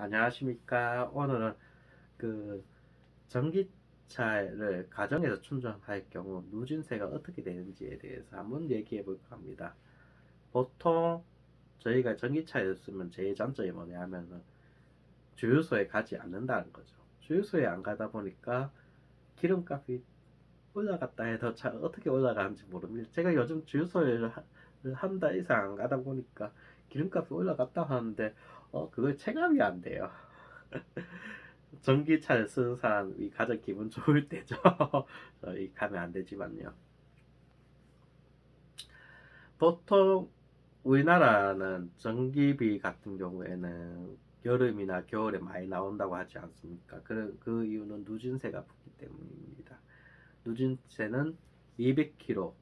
안녕하십니까. 오늘은 그 전기차를 가정에서 충전할 경우 누진세가 어떻게 되는지에 대해서 한번 얘기해 볼까 합니다. 보통 저희가 전기차를 쓰면 제일 장점이 뭐냐 하면은 주유소에 가지 않는다는 거죠. 주유소에 안 가다 보니까 기름값이 올라갔다 해도 차 어떻게 올라가는지 모릅니다. 제가 요즘 주유소를 한 달 이상 안 가다 보니까 기름값이 올라갔다 하는데 그걸 체감이 안 돼요. 전기차를 쓰는 사람이 가장 기분 좋을 때죠. 저희 가면 안 되지만요. 보통 우리나라는 전기비 같은 경우에는 여름이나 겨울에 많이 나온다고 하지 않습니까? 그 이유는 누진세가 붙기 때문입니다. 누진세는 200kW,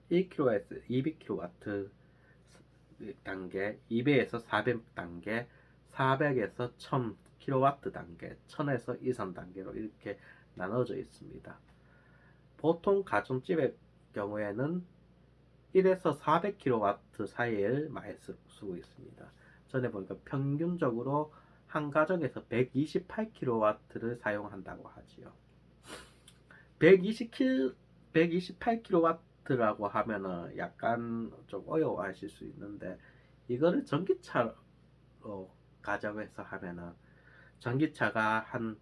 1kW에서 200kW 단계, 200에서 400 단계, 400에서 1000kW 단계, 1000에서 2000 단계로 이렇게 나눠져 있습니다. 보통 가정집의 경우에는 1에서 400kW 사이를 많이 쓰고 있습니다. 전에 보니까 평균적으로 한 가정에서 128kW를 사용한다고 하지요. 128kW라고 하면은 약간 좀 어려워하실 수 있는데 이거를 전기차로 가정에서 하면은 전기차가 한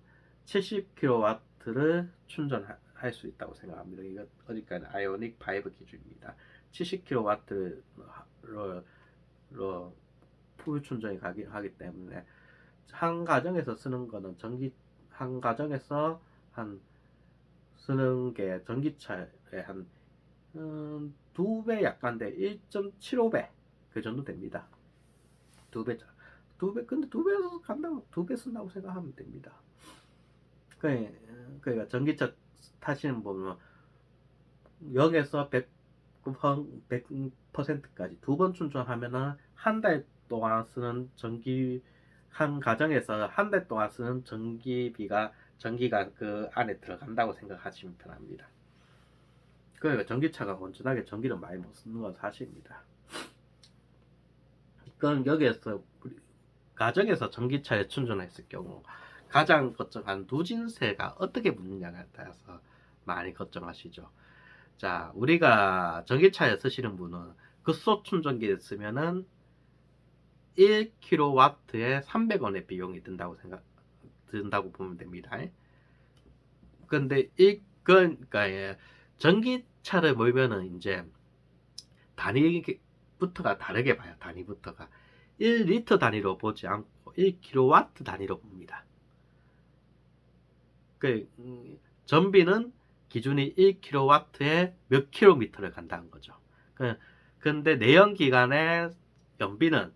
70kW를 충전할 수 있다고 생각합니다. 이거 어디까지 아이오닉 5 기준입니다. 70kW로 풀 충전이 하기 때문에 한 가정에서 쓰는 거는 한 가정에서 한 쓰는 게 전기차에 한 2배 약간 돼 1.75배 그 정도 됩니다. 2배 근데 2배에서 간다고 2배 쓴다고 생각하면 됩니다. 그러니까 전기차 타시는 분은 0에서 100%까지 두 번 충전하면은 한 달 동안 쓰는 한 가정에서 한 달 동안 쓰는 전기가 그 안에 들어간다고 생각하시면 편합니다. 그러니까 전기차가 온전하게 전기를 많이 못 쓰는 건 사실입니다. 그럼 여기에서 가정에서 전기차에 충전했을 경우 가장 걱정하는 누진세가 어떻게 붙느냐에 따라서 많이 걱정하시죠. 자, 우리가 전기차에 쓰시는 분은 급속 충전기를 쓰면은 1kW에 300원의 비용이 든다고 보면 됩니다. 근데 그러니까 전기차를 몰면은 이제 단위부터가 다르게 봐요. 단위부터가 1리터 단위로 보지 않고 1kW 단위로 봅니다. 그 전비는 기준이 1kW에 몇 킬로미터를 간다는 거죠. 근데 내연기관의 연비는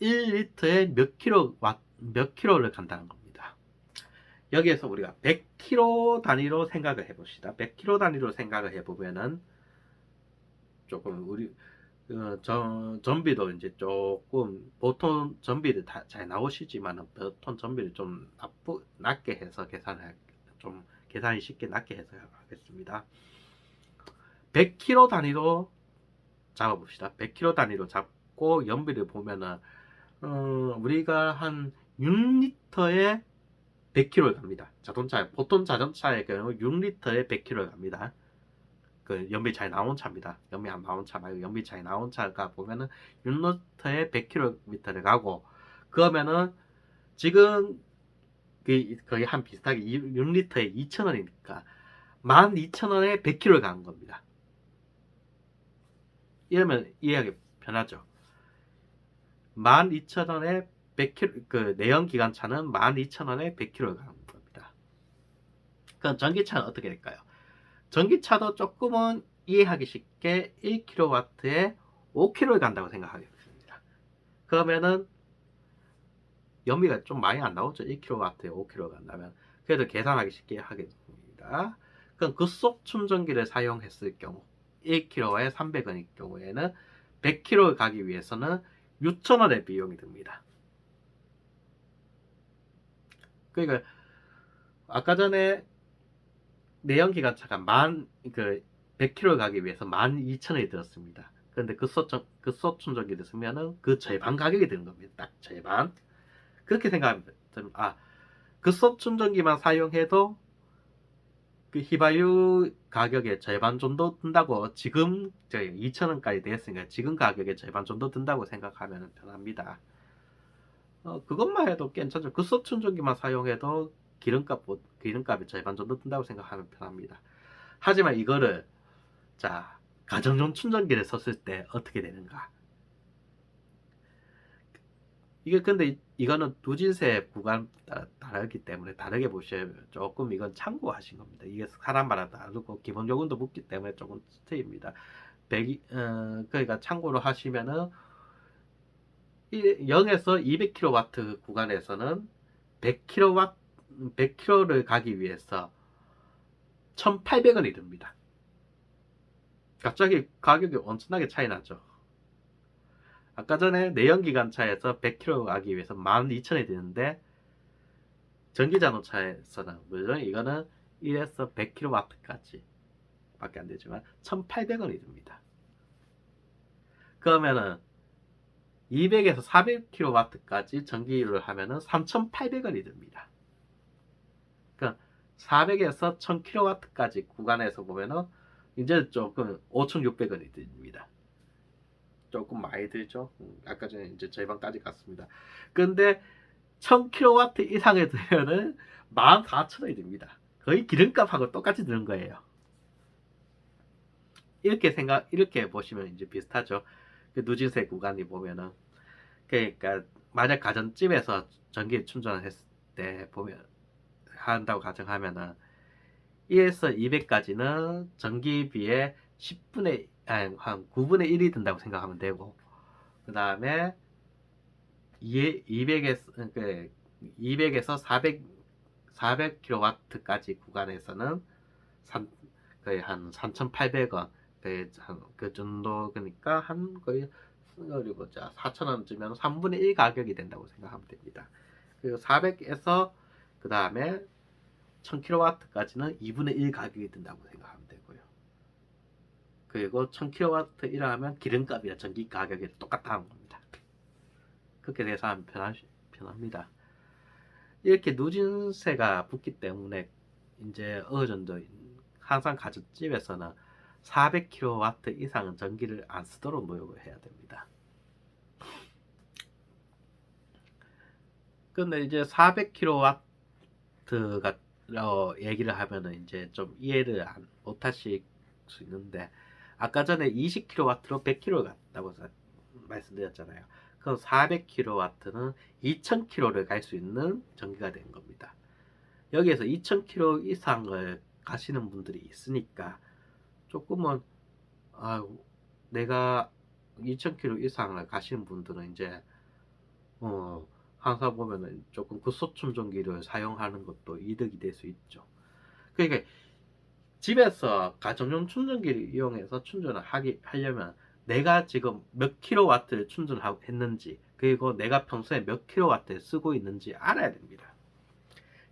1리터에 몇 킬로를 간다는 겁니다. 여기에서 우리가 100km 단위로 생각을 해봅시다. 100km 단위로 생각을 해보면은 조금 전비도 이제 조금 보통 전비를 다 잘 나오시지만 보통 전비를 좀 낮게 해서 좀 계산이 쉽게 낮게 해서 하겠습니다. 100km 단위로 잡아봅시다. 100km 단위로 잡고 연비를 보면은 우리가 한 6리터에 100km를 갑니다. 보통 자동차의 경우 6리터에 100km를 갑니다. 그 연비 잘 나온 차입니다. 연비 안 나온 차 말고 연비 잘 나온 차가 보면은 6리터에 100km를 가고 그러면은 지금 거의 한 비슷하게 6리터에 2,000원이니까 12,000원에 100km를 가는 겁니다. 이러면 이해하기 편하죠. 12,000원에 100km 그 내연 기관차는 12,000원에 100km를 가는 겁니다. 그럼 전기차는 어떻게 될까요? 전기차도 조금은 이해하기 쉽게 1kW에 5km를 간다고 생각하겠습니다. 그러면은 연비가 좀 많이 안 나오죠. 1kW에 5km 간다면. 그래도 계산하기 쉽게 하겠습니다. 그럼 급속 충전기를 사용했을 경우 1kW에 300원일 경우에는 100km 가기 위해서는 6,000원의 비용이 듭니다. 그러니까 아까 전에 내연기관차가 100km 가기 위해서 12,000원이 들었습니다. 그런데 급속 충전기를 쓰면은 그 절반 가격이 드는 겁니다. 딱 절반. 그렇게 생각하면 급속 충전기만 사용해도 그 휘발유 가격의 절반 정도 든다고, 지금 저희 2,000원까지 됐으니까 지금 가격의 절반 정도 든다고 생각하면 편합니다. 그것만 해도 괜찮죠. 급속 충전기만 사용해도 기름값이 절반 정도 든다고 생각하면 편합니다. 하지만 이거를, 자, 가정용 충전기를 썼을 때 어떻게 되는가? 이게 근데 이거는 누진세 구간 다르기 때문에 다르게 보시면 조금 이건 참고하신 겁니다. 이게 사람마다 다르고 기본 요금도 묻기 때문에 조금 틀립니다. 그러니까 참고로 하시면은 0에서 200kW 구간에서는 100kW 100km를 가기 위해서 1,800원이 듭니다. 갑자기 가격이 엄청나게 차이 나죠. 아까 전에 내연기관차에서 100km 가기 위해서 12,000원이 드는데, 전기자동차에서는 물론 이거는 1에서 100kW까지 밖에 안 되지만 1,800원이 듭니다. 그러면은 200에서 400kW까지 전기를 하면은 3,800원이 듭니다. 그러니까 400에서 1000kW까지 구간에서 보면은 이제 조금 5,600원이 듭니다. 조금 많이 들죠. 아까 전에 이제 절반까지 갔습니다. 근데 1000kW 이상에 들면은 14,000원이 됩니다. 거의 기름값하고 똑같이 드는 거예요. 이렇게 보시면 이제 비슷하죠. 그 누진세 구간이 보면은, 그러니까 만약 가전집에서 전기 충전을 했을 때 보면 한다고 가정하면은 1에서 200까지는 전기비의 한 9분의 1이 든다고 생각하면 되고, 그 다음에 200에서 400kW까지 구간에서는 거의 한 3,800원, 그 정도, 그러니까 거의 4,000원 주면 3분의 1 가격이 된다고 생각하면 됩니다. 그리고 400에서 그 다음에 1000kW까지는 2분의 1 가격이 된다고 생각하면 되고요. 그리고 1000kW 하면 기름값이나 전기 가격이 똑같다는 겁니다. 그렇게 계산하면 편합니다. 이렇게 누진세가 붙기 때문에 이제 어느 정도 항상 가정집에서는 400kW 이상은 전기를 안 쓰도록 노력을 해야 됩니다. 근데 이제 400kW가 얘기를 하면은 이제 좀 이해를 못 하실 수 있는데, 아까 전에 20kW로 100kW 갔다고 말씀드렸잖아요. 그럼 400kW는 2000km를 갈 수 있는 전기가 된 겁니다. 여기에서 2000km 이상을 가시는 분들이 있으니까 조금은, 내가 2000km 이상을 가시는 분들은 이제 항상 보면은 조금 급속 충전기를 사용하는 것도 이득이 될 수 있죠. 그러니까 집에서 가정용 충전기를 이용해서 충전을 하려면 내가 지금 몇 킬로와트를 충전했는지, 그리고 내가 평소에 몇 킬로와트를 쓰고 있는지 알아야 됩니다.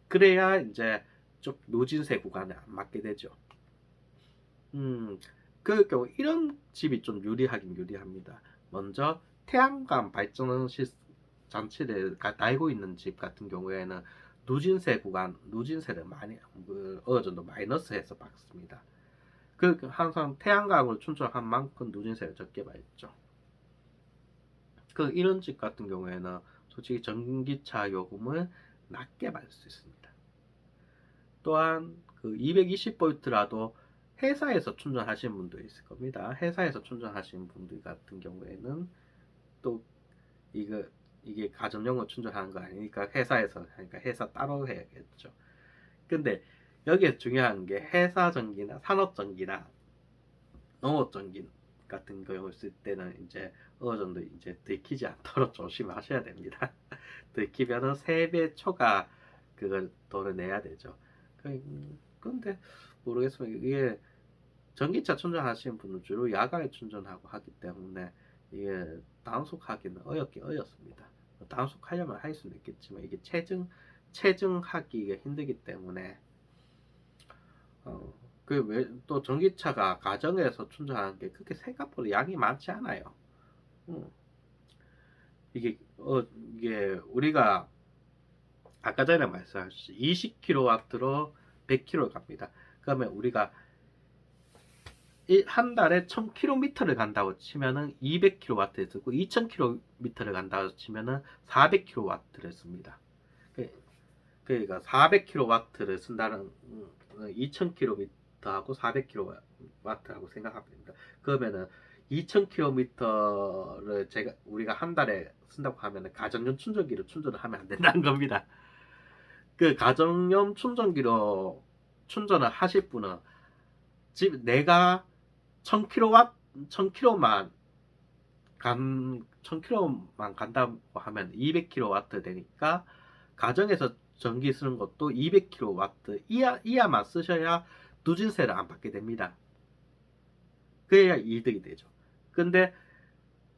그래야 이제 좀 노진세 구간에 안 맞게 되죠. 그 경우 이런 집이 좀 유리하긴 유리합니다. 먼저 태양광 발전 장치를 달고 있는 집 같은 경우에는 누진세를 많이 어느 정도 마이너스해서 받습니다. 항상 태양광으로 충전한 만큼 누진세를 적게 받죠. 이런 집 같은 경우에는 솔직히 전기차 요금을 낮게 받을 수 있습니다. 또한 220V라도 회사에서 충전하시는 분도 있을 겁니다. 회사에서 충전하시는 분들 같은 경우에는 또 이게 가정용으로 충전하는 거 아니니까 회사에서 하니까 회사 따로 해야겠죠. 근데 여기에 중요한 게 회사 전기나 산업 전기나 농업 전기 같은 경우 쓸 때는 이제 어느 정도 이제 들키지 않도록 조심하셔야 됩니다. 들키면은 세배 초과 그걸 돈을 내야 되죠. 근데 모르겠습니다. 이게 전기차 충전하시는 분은 주로 야간에 충전하고 하기 때문에 이게 단속하기는 어렵습니다. 단속하려면 할 수는 있겠지만 이게 체증하기가 힘들기 때문에, 또 전기차가 가정에서 충전하는 게 그렇게 생각보다 양이 많지 않아요. 이게 우리가 아까 전에 말씀하셨듯이 20kW로 100km 갑니다. 그러면 우리가 한 달에 1000km를 간다고 치면은 200kW를 쓰고 2000km를 간다고 치면은 400kW를 씁니다. 그러니까 400kW를 쓴다는 2000km하고 400kW하고 생각하면 됩니다. 그러면은 2000km를 우리가 한 달에 쓴다고 하면은 가정용 충전기로 충전을 하면 안 된다는 겁니다. 그 가정용 충전기로 충전을 하실 분은 집 내가 1000kW 1000km만 1000km만 간다고 하면 200kW 되니까 가정에서 전기 쓰는 것도 200kW 이하만 쓰셔야 누진세를 안 받게 됩니다. 그래야 이득이 되죠. 근데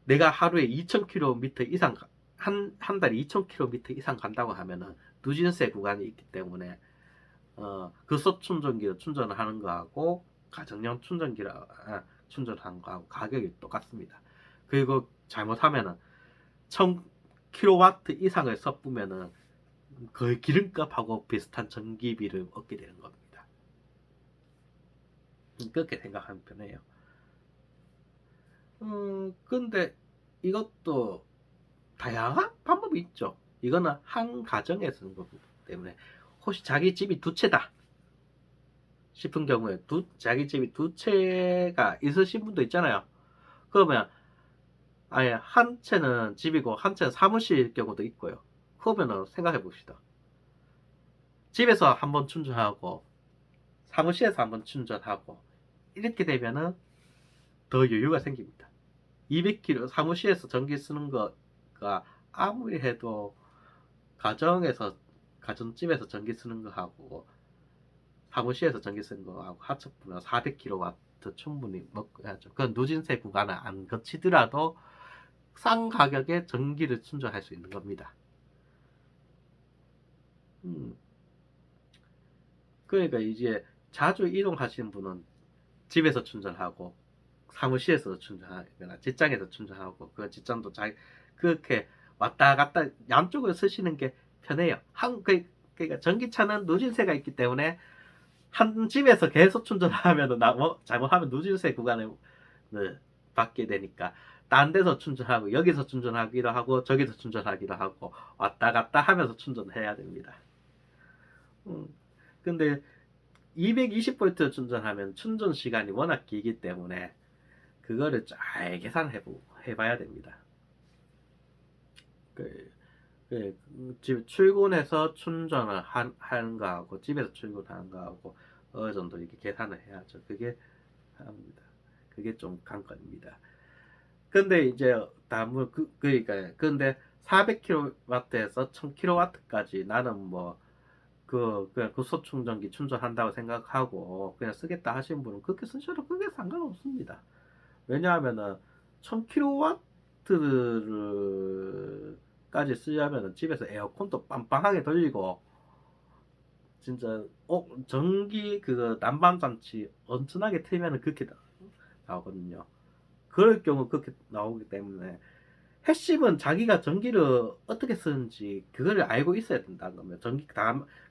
내가 하루에 2000km 이상 한 달에 2000km 이상 간다고 하면은 누진세 구간이 있기 때문에 급속 충전기로 충전을 하는 거하고 가정용 충전기라 충전하는 거하고 가격이 똑같습니다. 그리고 잘못하면은 1000kW 이상을 섞으면은 거의 기름값하고 비슷한 전기비를 얻게 되는 겁니다. 그렇게 생각하면 편해요. 근데 이것도 다양한 방법이 있죠. 이거는 한 가정에 쓰는 거기 때문에 혹시 자기 집이 두 채다 싶은 경우에 자기 집이 두 채가 있으신 분도 있잖아요. 그러면 아예 한 채는 집이고 한 채는 사무실일 경우도 있고요. 그러면은 생각해 봅시다. 집에서 한번 충전하고 사무실에서 한번 충전하고 이렇게 되면은 더 여유가 생깁니다. 200km 사무실에서 전기 쓰는 거가 아무리 해도 가정집에서 전기 쓰는 거하고 사무실에서 전기 쓰는 거하고 합쳐보면 400kW 충분히 먹어야죠. 그건 누진세 구간을 안 거치더라도 싼 가격에 전기를 충전할 수 있는 겁니다. 음, 그러니까 이제 자주 이동하시는 분은 집에서 충전하고 사무실에서 충전하거나 직장에서 충전하고 그 직장도 그렇게 왔다 갔다 양쪽을 쓰시는 게 편해요. 그러니까 전기차는 누진세가 있기 때문에 한 집에서 계속 충전하면 잘못하면 누진세 구간을 받게 되니까 딴 데서 충전하고 여기서 충전하기도 하고 저기서 충전하기도 하고 왔다 갔다 하면서 충전해야 됩니다. 근데 220V 충전하면 충전 시간이 워낙 길기 때문에 그거를 잘 해봐야 됩니다. 집 출근해서 충전을 하는 거하고 집에서 출근하는 거하고 어느 정도 이렇게 계산을 해야죠. 합니다. 그게 좀 관건입니다. 근데 이제 그러니까 근데 400kW에서 1000kW까지 나는 뭐 그냥 급속 충전기 충전한다고 생각하고 그냥 쓰겠다 하시는 분은 그렇게 쓰셔도 그게 상관없습니다. 왜냐하면은 1000kW까지 쓰려면 집에서 에어컨도 빵빵하게 돌리고 진짜 전기 그거 난방장치 엄청나게 틀면은 그렇게 나오거든요. 그럴 경우 그렇게 나오기 때문에 핵심은 자기가 전기를 어떻게 쓰는지 그거를 알고 있어야 된다는 겁니다.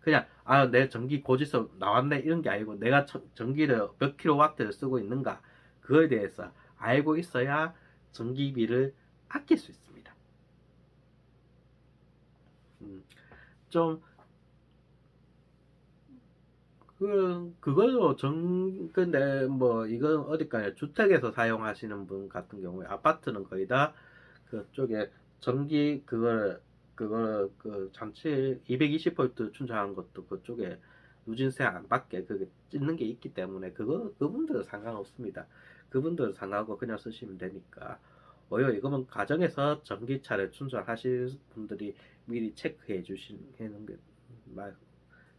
그냥 내 전기 고지서 나왔네 이런 게 아니고 내가 전기를 몇 킬로와트를 쓰고 있는가 그거에 대해서 알고 있어야 전기비를 아낄 수 있습니다. 좀 그걸로 근데 뭐 이건 어디까지 주택에서 사용하시는 분 같은 경우에 아파트는 거의 다 그쪽에 전기 그 장치 220V 충전하는 것도 그쪽에 누진세 안 받게 그게 찍는 게 있기 때문에 그분들은 상관없습니다. 그분들은 상관없고 그냥 쓰시면 되니까 오히려 이거는 가정에서 전기차를 충전하실 분들이 미리 체크해 주시는 게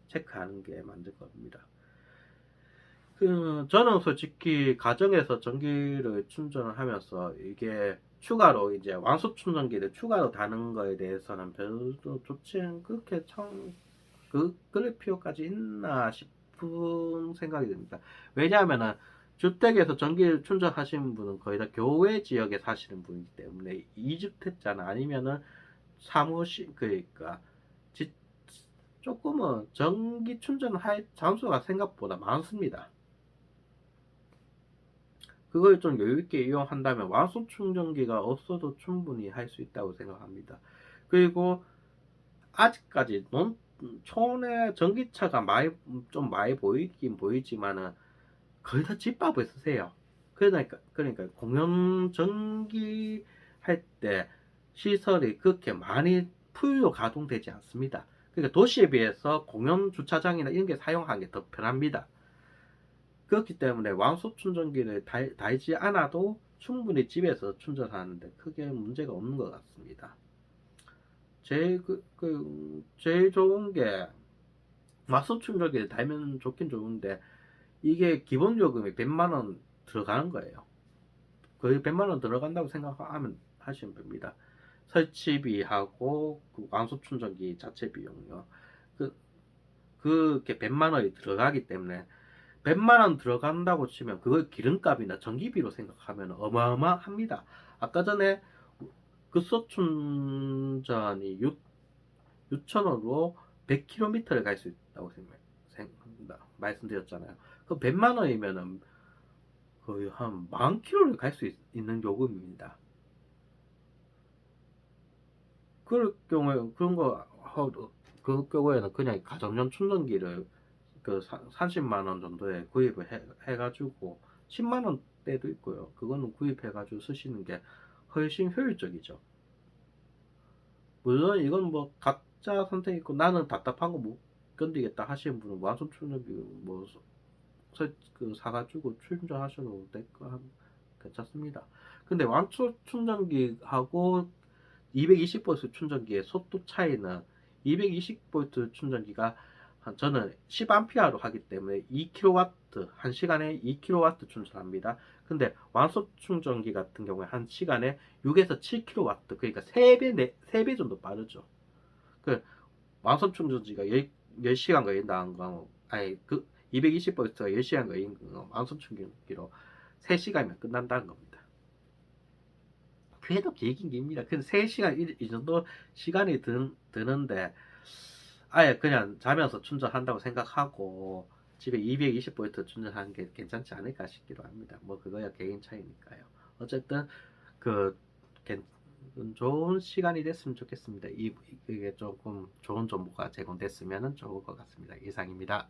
체크하는 게 맞을 겁니다. 저는 솔직히 가정에서 전기를 충전을 하면서 이게 추가로 이제 완소 충전기를 추가로 다는 거에 대해서는 별로 그렇게 그럴 필요까지 있나 싶은 생각이 듭니다. 왜냐하면은 주택에서 전기를 충전하시는 분은 거의 다 교외 지역에 사시는 분이기 때문에 2주택자나 아니면은 사무실 그러니까 조금은 전기 충전할 장소가 생각보다 많습니다. 그걸 좀 여유있게 이용한다면 완소 충전기가 없어도 충분히 할 수 있다고 생각합니다. 그리고 아직까지 촌에 전기차가 좀 많이 보이긴 보이지만은 거의 다 집밥을 쓰세요. 그러니까 공용 전기 할 때 시설이 그렇게 많이 풀로 가동되지 않습니다. 그러니까 도시에 비해서 공용 주차장이나 이런 게 사용하기 더 편합니다. 그렇기 때문에 완소 충전기를 달지 않아도 충분히 집에서 충전하는데 크게 문제가 없는 것 같습니다. 제일 좋은 게 완소 충전기를 달면 좋긴 좋은데 이게 기본 요금이 100만 원 들어가는 거예요. 거의 100만 원 들어간다고 생각하면 하시면 됩니다. 설치비하고 그 완소 충전기 자체 비용요. 그 그게 100만 원이 들어가기 때문에 100만 원 들어간다고 치면 그걸 기름값이나 전기비로 생각하면 어마어마합니다. 아까 전에 급속 충전이 6,000원으로 100km를 갈 수 있다고 말씀드렸잖아요. 그 100만 원이면은 거의 한 10,000km를 갈 수 있는 요금입니다. 그럴 경우에 그 경우에는 그냥 가정용 충전기를 그 30만 원 정도에 구입을 해가지고 10만 원대도 있고요. 그거는 구입해가지고 쓰시는 게 훨씬 효율적이죠. 물론 이건 뭐 각자 선택이고 나는 답답한 거 못 견디겠다 하시는 분은 완전 충전기 뭐 사가지고 충전하셔도 괜찮습니다. 근데 완초 충전기하고 220V 충전기의 속도 차이는 220V 충전기가 저는 10A로 하기 때문에 2kW, 1시간에 2kW 충전합니다. 근데 완속 충전기 같은 경우에 1시간에 6에서 7kW, 그러니까 3배 정도 빠르죠. 그 완속 충전기가 10시간 걸린다는 거, 아니, 220V가 10시간 걸린 거, 완속 충전기로 3시간이면 끝난다는 겁니다. 그래도 길긴 깁니다. 근데 3시간 이 정도 시간이 드는데 아예 그냥 자면서 충전한다고 생각하고 집에 220V 충전하는 게 괜찮지 않을까 싶기도 합니다. 뭐 그거야 개인 차이니까요. 어쨌든 그 좋은 시간이 됐으면 좋겠습니다. 이게 조금 좋은 정보가 제공됐으면 좋을 것 같습니다. 이상입니다.